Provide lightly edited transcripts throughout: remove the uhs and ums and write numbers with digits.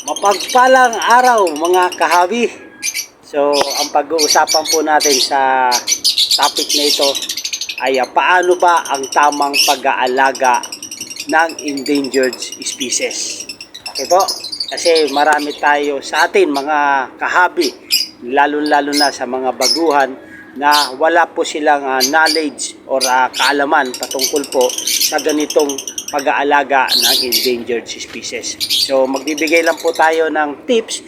Mapagpalang araw mga kahabi. So, ang pag-uusapan po natin sa topic na ito ay paano ba ang tamang pag-aalaga ng endangered species. Okay po? Kasi marami tayo sa atin mga kahabi, lalo-lalo na sa mga baguhan na wala po silang knowledge or kaalaman patungkol po sa ganitong pag-aalaga ng endangered species. So magbibigay lang po tayo ng tips,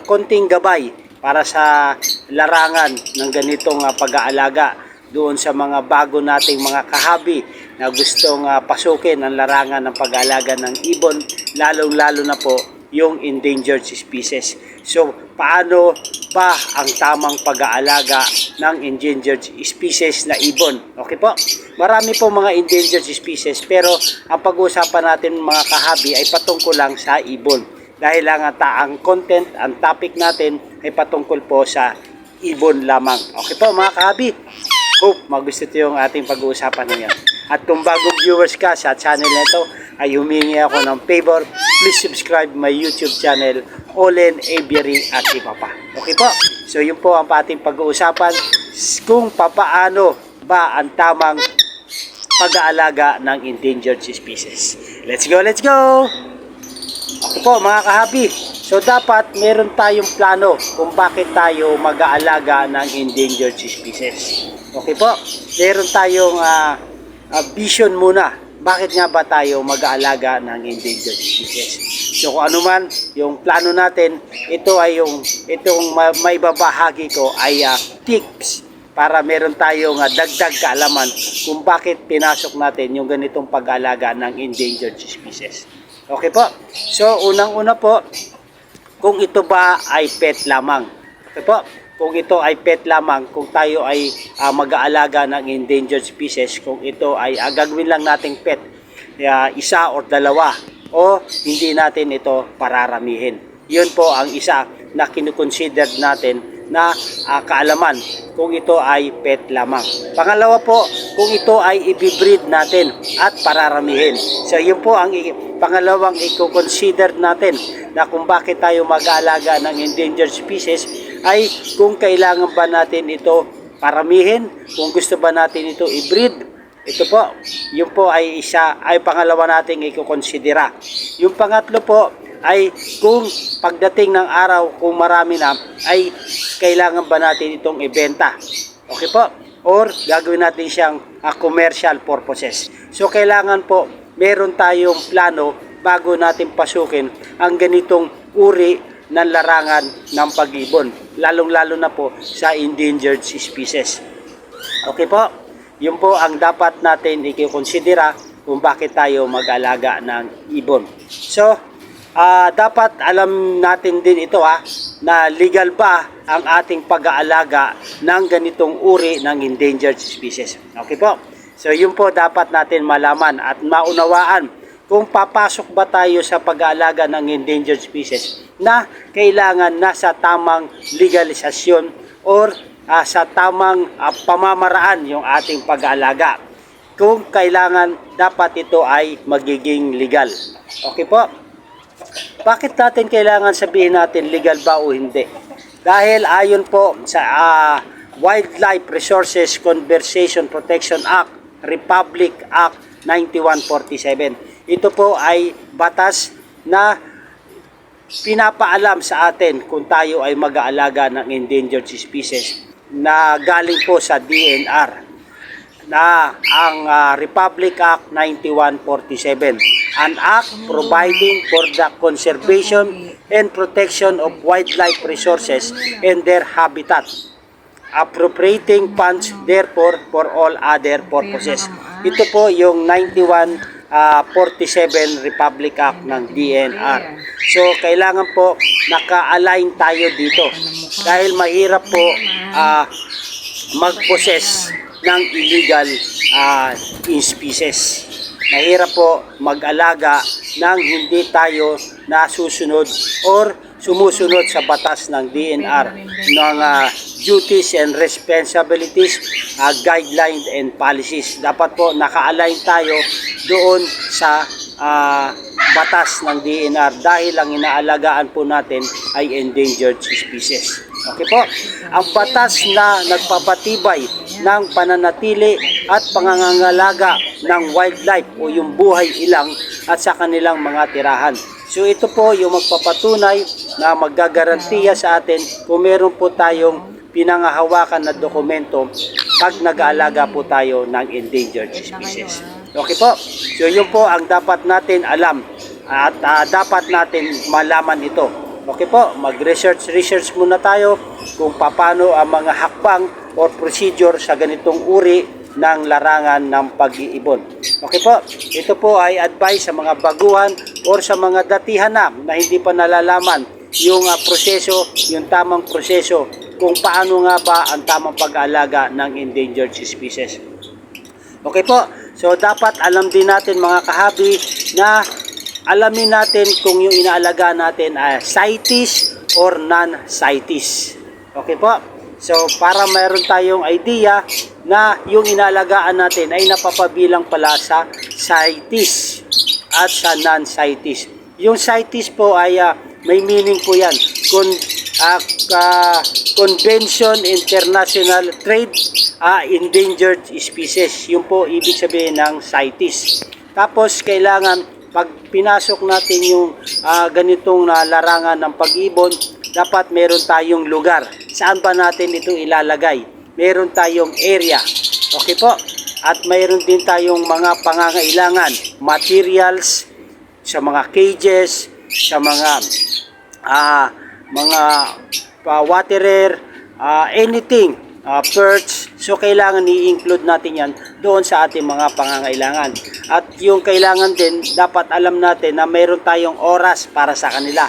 konting gabay para sa larangan ng ganitong pag-aalaga doon sa mga bago nating mga kahabi na gustong pasukin ang larangan ng pag-aalaga ng ibon, lalong-lalo na po yung endangered species. So, paano ba ang tamang pag-aalaga ng endangered species na ibon? Okay po? Marami po mga endangered species pero ang pag-uusapan natin mga kahabi ay patungkol lang sa ibon. Dahil ang content, ang topic natin ay patungkol po sa ibon lamang. Okay po mga kahabi? Hope magusto ito yung ating pag-uusapan ngayon. At kung bagong viewers ka sa channel na ito, ay humingi ako ng favor. Please subscribe my YouTube channel, Olen Aviary at iba pa. Okay po? So yun po ang ating pag-uusapan kung papaano ba ang tamang pag-aalaga ng endangered species. Let's go, let's go! Okay po mga kahabi. So dapat meron tayong plano kung bakit tayo mag-aalaga ng endangered species. Okay po? Meron tayong vision muna. Bakit nga ba tayo mag-aalaga ng endangered species? So kung ano man yung plano natin, itong may babahagi ko ay tips para meron tayong dagdag kaalaman kung bakit pinasok natin yung ganitong pag-aalaga ng endangered species. Okay po? So unang-una po, kung ito ba ay pet lamang. Okay po? Kung ito ay pet lamang, kung tayo ay mag-aalaga ng endangered species, kung ito ay gagawin lang nating pet, isa or dalawa, o hindi natin ito pararamihin. Yun po ang isa na kinukonsider natin na kaalaman kung ito ay pet lamang. Pangalawa po, kung ito ay i-breed natin at pararamihin. So yun po ang pangalawang i-consider natin na kung bakit tayo mag-aalaga ng endangered species ay kung kailangan ba natin ito paramihin, kung gusto ba natin ito i-breed. Ito po, yun po ay pangalawa nating i-considera. Yung pangatlo po ay kung pagdating ng araw, kung marami na, ay kailangan ba natin itong ibenta. Okay po? Or gagawin natin siyang commercial purposes. So kailangan po meron tayong plano bago natin pasukin ang ganitong uri ng larangan ng pag-ibon, lalong-lalo na po sa endangered species. Okay po? Yun po ang dapat natin i-considera kung bakit tayo mag-alaga ng ibon. So, dapat alam natin din ito na legal ba ang ating pag-aalaga ng ganitong uri ng endangered species. Okay po? So, yun po dapat natin malaman at maunawaan kung papasok ba tayo sa pag-aalaga ng endangered species na kailangan nasa tamang legalisasyon or sa tamang pamamaraan yung ating pag-aalaga. Kung kailangan, dapat ito ay magiging legal. Okay po? Bakit natin kailangan sabihin natin legal ba o hindi? Dahil ayon po sa Wildlife Resources Conservation Protection Act, Republic Act 9147. Ito po ay batas na pinapaalam sa atin kung tayo ay mag-aalaga ng endangered species na galing po sa DNR na ang Republic Act 9147, an act providing for the conservation and protection of wildlife resources and their habitat, appropriating funds therefore for all other purposes. Ito po yung 9147 Republic Act ng DNR. So, kailangan po naka-align tayo dito. Dahil mahirap po mag-possess ng illegal species. Mahirap po mag-alaga ng hindi tayo nasusunod or sumusunod sa batas ng DNR ng duties and responsibilities, guidelines and policies. Dapat po naka-align tayo doon sa batas ng DNR dahil ang inaalagaan po natin ay endangered species. Okay po? Ang batas na nagpapatibay ng pananatili at pangangalaga ng wildlife o yung buhay ilang at sa kanilang mga tirahan. So ito po yung magpapatunay na maggagarantiya sa atin kung meron po tayong pinangahawakan na dokumento pag nag-aalaga po tayo ng endangered species. Okay po? So yun po ang dapat natin alam at dapat natin malaman ito. Okay po? Mag-research muna tayo kung paano ang mga hakbang or procedure sa ganitong uri ng larangan ng pag-iibon. Okay po? Ito po ay advice sa mga baguhan or sa mga datihan na hindi pa nalalaman yung proseso, yung tamang proseso kung paano nga ba ang tamang pag-aalaga ng endangered species. Okay po? So dapat alam din natin mga kahabi na alamin natin kung yung inaalaga natin ay CITES or non-CITES. Okay po? So para mayroon tayong idea na yung inaalagaan natin ay napapabilang pala sa CITES at sa non-CITES. Yung CITES po ay may meaning po yan. Convention International Trade Endangered Species. Yun po ibig sabihin ng CITES. Tapos kailangan pag pinasok natin yung ganitong larangan ng pag-ibon, dapat meron tayong lugar. Saan ba natin ito ilalagay? Meron tayong area. Okay po? At mayroon din tayong mga pangangailangan, materials sa mga cages, sa mga waterer, anything, perch. So kailangan i-include natin yan doon sa ating mga pangangailangan. At yung kailangan din, dapat alam natin na mayroon tayong oras para sa kanila.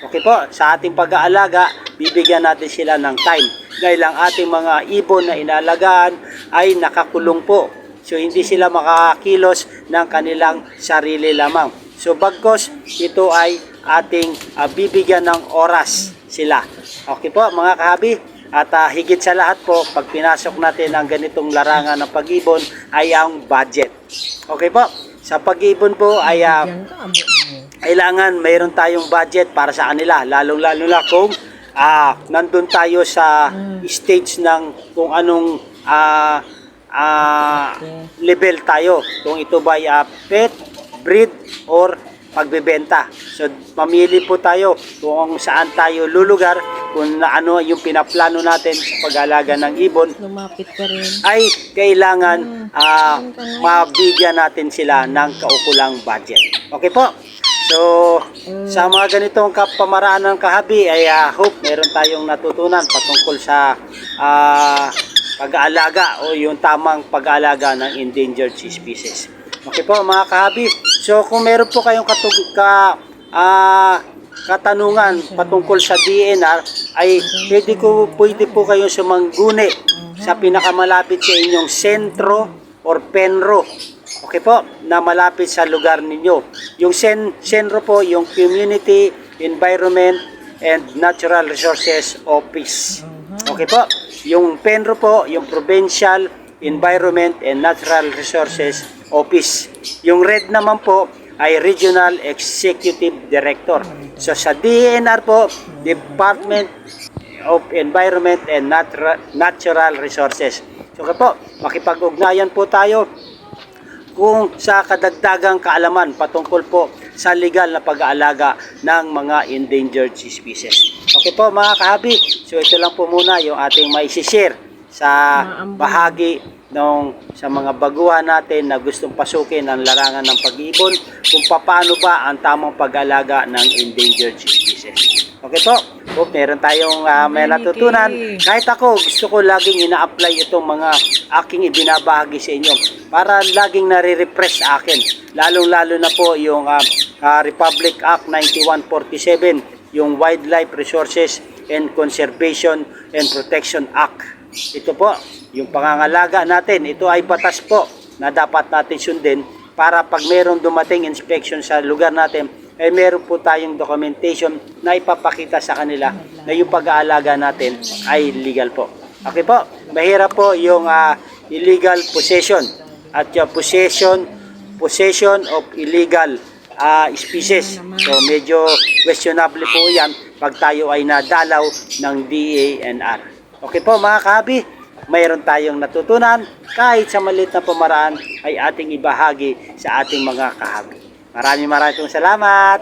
Okay po, sa ating pag-aalaga, bibigyan natin sila ng time. Dahil ang ating mga ibon na inaalagaan ay nakakulong po. So hindi sila makakakilos ng kanilang sarili lamang. So bagkos, ito ay ating bibigyan ng oras sila. Okay po mga kahabi. At higit sa lahat po, pag pinasok natin ang ganitong larangan ng pag-ibon ay ang budget. Okay po? Sa pag-ibon po ay kailangan mayroon tayong budget para sa kanila. Lalong-lalo na kung nandun tayo sa stage ng kung anong level tayo. Kung ito ba ay pet, breed, or pagbebenta. So mamili po tayo kung saan tayo lulugar, kung ano yung pinaplano natin sa pag-alaga ng ibon. Lumapit ka rin. Ay kailangan mabigyan natin sila ng kaukulang budget. Okay po? So sa mga ganitong pamaraan ng kahabi ay hope meron tayong natutunan patungkol sa pag-aalaga o yung tamang pag-aalaga ng endangered species. Okay po mga kahabi. So kung meron po kayong katanungan patungkol sa DNR ay pwede po kayong sumangguni sa pinakamalapit sa inyong sentro or penro. Okay po, na malapit sa lugar ninyo. Yung sentro po, yung Community Environment and Natural Resources Office. Okay po, yung penro po, yung Provincial Environment and Natural Resources Office. Yung red naman po ay Regional Executive Director. So sa DENR po, Department of Environment and Natural Resources. So okay po, makipag-ugnayan po tayo kung sa kadagdagang kaalaman patungkol po sa legal na pag-aalaga ng mga endangered species. Okay po mga kahabi, so ito lang po muna yung ating maisishare sa bahagi sa mga baguhan natin na gustong pasukin ang larangan ng pag-ibon kung paano ba ang tamang pag-alaga ng endangered species. Okay po? Meron tayong may natutunan. Kahit ako, gusto ko laging ina-apply itong mga aking ibinabahagi sa inyo para laging nare-refresh sa akin. Lalong-lalo na po yung Republic Act 9147, yung Wildlife Resources and Conservation and Protection Act. Ito po, yung pangangalaga natin, ito ay batas po na dapat natin sundin para pag mayroong dumating inspection sa lugar natin, ay meron po tayong documentation na ipapakita sa kanila na yung pag-aalaga natin ay legal po. Okay po, mahirap po yung illegal possession at yung possession of illegal species. So medyo questionable po yan pag tayo ay nadalaw ng DANR. Okay po mga kahabi, mayroon tayong natutunan kahit sa maliit na pamaraan ay ating ibahagi sa ating mga kahabi. Maraming pong salamat.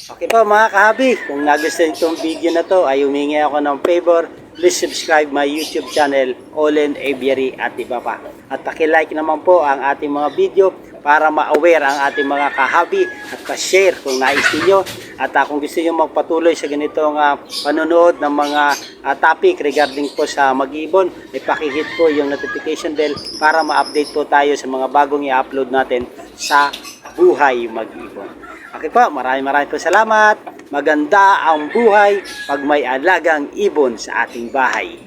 Okay po mga kahabi, kung nagustuhan itong video na to ay humingi ako ng favor. Please subscribe my YouTube channel, Olen Aviary at iba pa. At paki-like naman po ang ating mga video para ma-aware ang ating mga kahabi at pa-share kung nais niyo. At kung gusto niyo magpatuloy sa ganitong panonood ng mga topic regarding po sa mag-ibon, ay paki-hit po yung notification bell para ma-update po tayo sa mga bagong i-upload natin sa Buhay Mag-ibon. Okay po, maraming po salamat. Maganda ang buhay pag may alagang ibon sa ating bahay.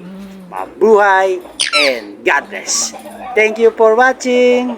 Mabuhay and God bless. Thank you for watching.